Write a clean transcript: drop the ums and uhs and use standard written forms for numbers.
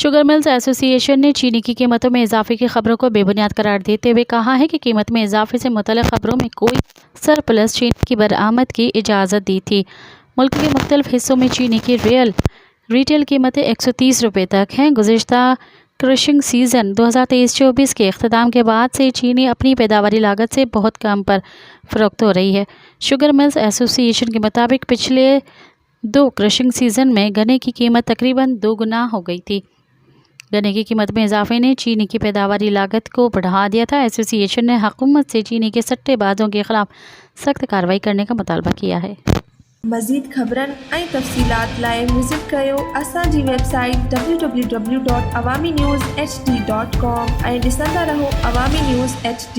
Sugar mills association ने चीनी की कीमतों में इजाफे की खबरों को बेबुनियाद करार देते हुए कहा है कि कीमत में इजाफे से मुतल्लिक़ खबरों में कोई सरप्लस चीनी की बरामद की इजाज़त दी थी। मुल्क के मुख्तलिफ हिस्सों में चीनी की रिटेल कीमतें 130 रुपये तक हैं। गुज़िश्ता क्रशिंग सीज़न 2023-24 के अख्ताम के बाद से चीनी अपनी पैदावारी लागत से बहुत कम पर फ़रोख्त हो रही है। शुगर मिल्स एसोसिएशन के मुताबिक पिछले 2 क्रशिंग सीज़न में गन्ने की कीमत तकरीबन 2 गुना हो गई थी। गन्ने की कीमत में इजाफे ने चीनी की पैदावारी लागत को बढ़ा दिया था। एसोसिएशन ने हुकूमत से चीनी के सट्टेबाजों के खिलाफ सख्त कार्रवाई करने का मुतालबा किया है। मज़ीद ख़बरनि ऐं तफ़सीलात लाइ विज़िट कयो असांजी वेबसाइट www.awamiNewsHD.com ऐं ॾिसंदा रहो अवामी न्यूज़ HD।